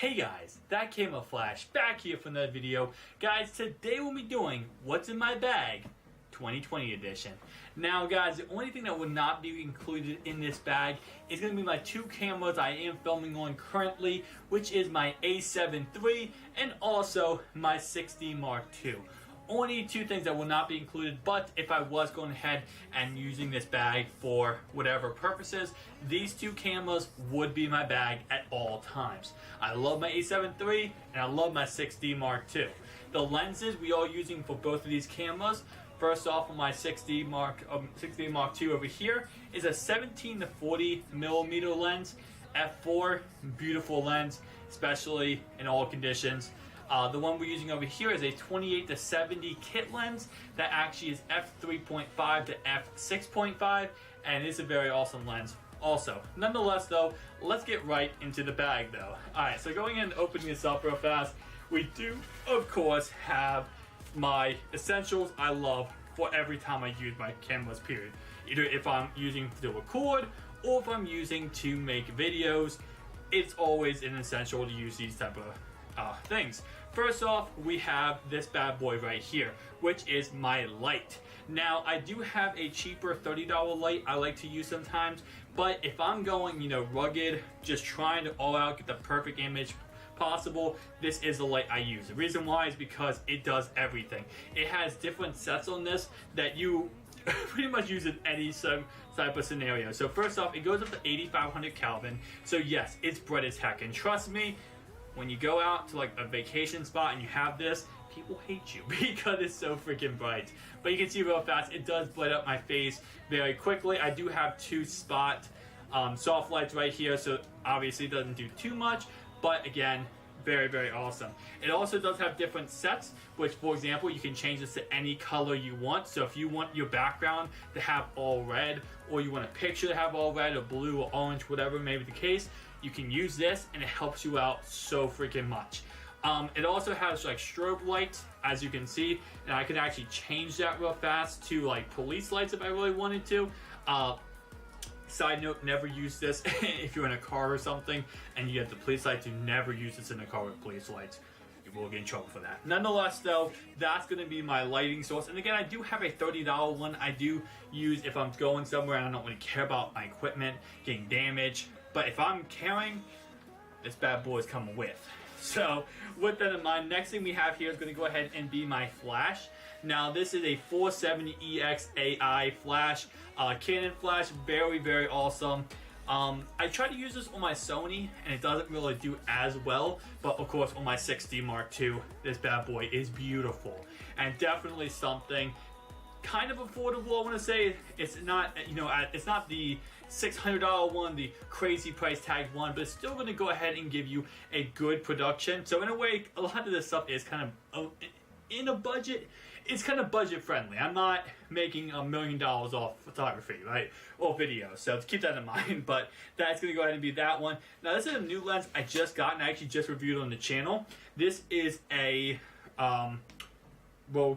Hey guys, that Camo Flash back here for another video. Guys, today we'll be doing What's in My Bag 2020 edition. Now guys, the only thing that will not be included in this bag is going to be my two cameras I am filming on currently, which is my A7 III and also my 6D Mark II. Only two things that will not be included, but if I was going ahead and using this bag for whatever purposes, these two cameras would be my bag at all times. I love my A7 III and I love my 6D Mark II. The lenses we are using for both of these cameras, first off on my 6D Mark II over here, is a 17 to 40 millimeter lens, f4, beautiful lens, especially in all conditions. The one we're using over here is a 28 to 70 kit lens that actually is f3.5 to f6.5, and it's a very awesome lens also. Nonetheless though, let's get right into the bag though. Alright, so going in and opening this up real fast, we do of course have my essentials I love for every time I use my cameras, period. Either if I'm using to record or if I'm using to make videos, it's always an essential to use these type of things. First off, we have this bad boy right here, which is my light. Now, I do have a cheaper $30 light I like to use sometimes, but if I'm going, rugged, just trying to all out get the perfect image possible, this is the light I use. The reason why is because it does everything. It has different sets on this that you pretty much use in any type of scenario. So first off, it goes up to 8500 Kelvin. So yes, it's bright as heck, and trust me, when you go out to like a vacation spot and you have this, people hate you because it's so freaking bright. But you can see real fast, it does light up my face very quickly. I do have two spot soft lights right here, so obviously it doesn't do too much, but again, very, very awesome. It also does have different sets, which for example, you can change this to any color you want. So if you want your background to have all red, or you want a picture to have all red or blue or orange, whatever may be the case, you can use this and it helps you out so freaking much. It also has like strobe lights, as you can see, and I can actually change that real fast to like police lights if I really wanted to. Side note, never use this if you're in a car or something and you get the police lights. You never use this in a car with police lights. You will get in trouble for that. Nonetheless though, that's going to be my lighting source. And again, I do have a $30 one I do use if I'm going somewhere and I don't really care about my equipment getting damaged. But if I'm carrying, this bad boy is coming with. So with that in mind, next thing we have here is going to go ahead and be my flash. Now this is a 470EX AI flash, Canon flash, very, very awesome. I tried to use this on my Sony and it doesn't really do as well, but of course on my 6D Mark II, this bad boy is beautiful and definitely something kind of affordable. I want to say it's not, it's not the $600 one, the crazy price tag one, but it's still going to go ahead and give you a good production. So in a way, a lot of this stuff is kind of in a budget. It's kind of budget friendly. I'm not making $1 million off photography, right, or video, so keep that in mind. But that's going to go ahead and be that one. Now this is a new lens I just got and I actually just reviewed on the channel. This is a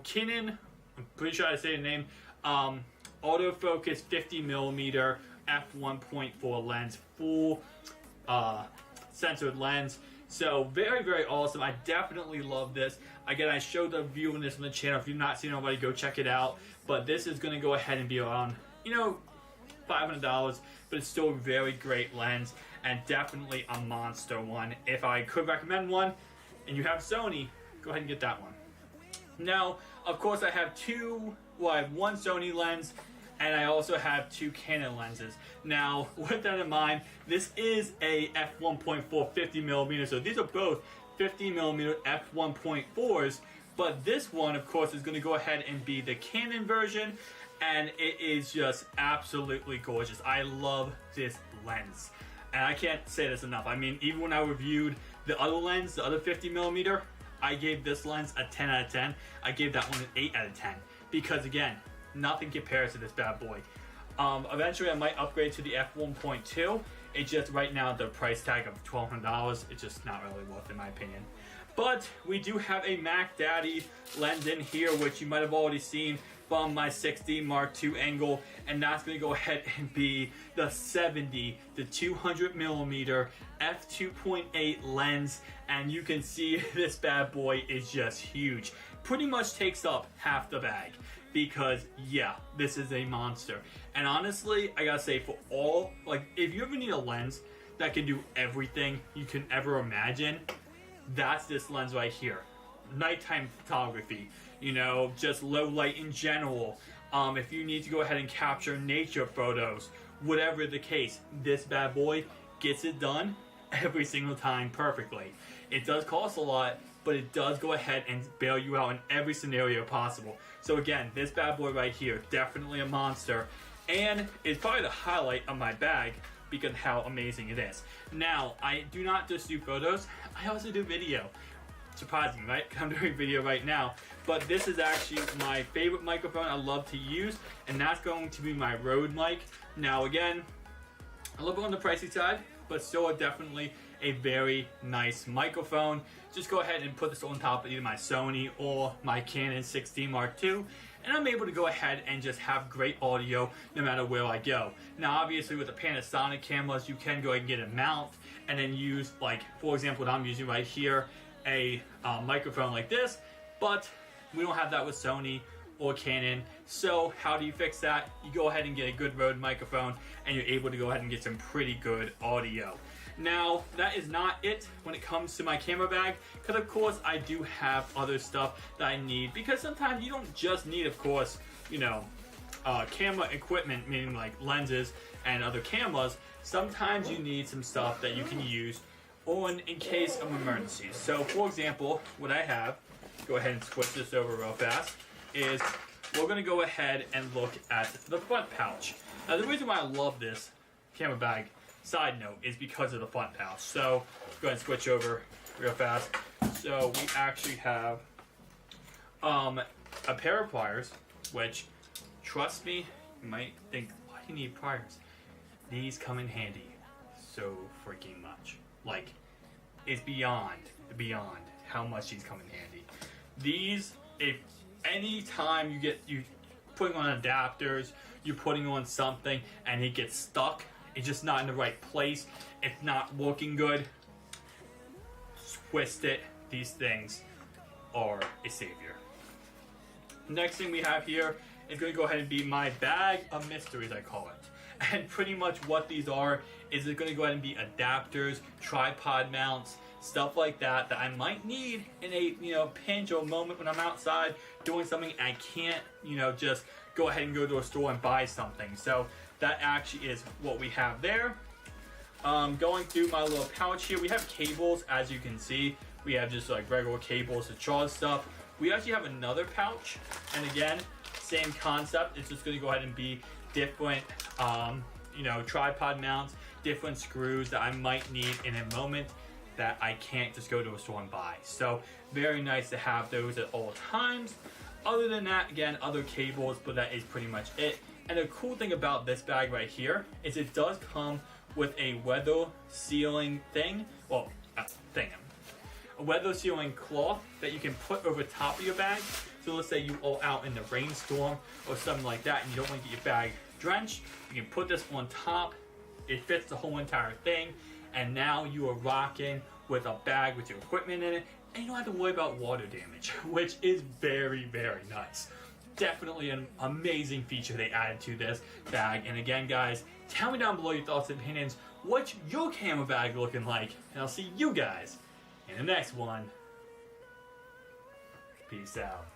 Canon, I'm pretty sure I say the name, autofocus 50mm f1.4 lens, full censored lens. So very, very awesome. I definitely love this. Again, I showed the review on this on the channel. If you've not seen it already, go check it out. But this is going to go ahead and be around, $500, but it's still a very great lens and definitely a monster one. If I could recommend one and you have Sony, go ahead and get that one. Now, of course, I have one Sony lens and I also have two Canon lenses. Now, with that in mind, this is a f1.4 50mm, so these are both 50mm f1.4s, but this one, of course, is going to go ahead and be the Canon version, and it is just absolutely gorgeous. I love this lens, and I can't say this enough. I mean, even when I reviewed the other lens, the other 50mm, I gave this lens a 10 out of 10. I gave that one an 8 out of 10, because again, nothing compares to this bad boy. Eventually I might upgrade to the f1.2. It's just right now the price tag of $1,200. It's just not really worth it in my opinion. But we do have a Mac Daddy lens in here, which you might have already seen from my 6D Mark II angle, and that's going to go ahead and be the 70 to 200 millimeter f2.8 lens, and you can see this bad boy is just huge. Pretty much takes up half the bag, because yeah, this is a monster. And honestly, I gotta say, for all, like, if you ever need a lens that can do everything you can ever imagine, that's this lens right here. Nighttime photography, you know, just low light in general. If you need to go ahead and capture nature photos, whatever the case, this bad boy gets it done every single time perfectly. It does cost a lot, but it does go ahead and bail you out in every scenario possible. So again, this bad boy right here, definitely a monster, and it's probably the highlight of my bag because of how amazing it is. Now, I do not just do photos, I also do video. Surprising, right? I'm doing video right now, but this is actually my favorite microphone I love to use, and that's going to be my Rode mic. Now again, a little bit on the pricey side, but still definitely a very nice microphone. Just go ahead and put this on top of either my Sony or my Canon 6D Mark II, and I'm able to go ahead and just have great audio no matter where I go. Now obviously with the Panasonic cameras, you can go ahead and get a mount and then use, like, for example, what I'm using right here, a microphone like this, but we don't have that with Sony or Canon. So how do you fix that? You go ahead and get a good Rode microphone, and you're able to go ahead and get some pretty good audio. Now, that is not it when it comes to my camera bag, because of course I do have other stuff that I need, because sometimes you don't just need, of course, you know, camera equipment, meaning like lenses and other cameras. Sometimes you need some stuff that you can use on in case of emergencies. So for example, what I have, go ahead and switch this over real fast, is we're going to go ahead and look at the front pouch. Now the reason why I love this camera bag, side note, is because of the front pouch. So go ahead and switch over real fast. So we actually have a pair of pliers, which, trust me, you might think, why do you need pliers? These come in handy so freaking much. Like, it's beyond how much these come in handy. These, if any time you putting on adapters, you're putting on something and it gets stuck, it's just not in the right place, it's not working good, twist it. These things are a savior. Next thing we have here is going to go ahead and be my bag of mysteries, I call it. And pretty much what these are is it's going to go ahead and be adapters, tripod mounts, stuff like that that I might need in a, you know, pinch or moment when I'm outside doing something and I can't, you know, just go ahead and go to a store and buy something. So that actually is what we have there. Going through my little pouch here, we have cables, as you can see. We have just like regular cables to charge stuff. We actually have another pouch, and again, same concept. It's just going to go ahead and be different, you know, tripod mounts, different screws that I might need in a moment that I can't just go to a store and buy. So very nice to have those at all times. Other than that, again, other cables, but that is pretty much it. And the cool thing about this bag right here is it does come with a weather sealing thing, well, a weather sealing cloth that you can put over top of your bag. So let's say you are out in the rainstorm or something like that and you don't want to get your bag drenched, you can put this on top. It fits the whole entire thing, and now you are rocking with a bag with your equipment in it, and you don't have to worry about water damage, which is very, very nice. Definitely an amazing feature they added to this bag. And again, guys, tell me down below your thoughts and opinions. What's your camera bag looking like? And I'll see you guys in the next one. Peace out.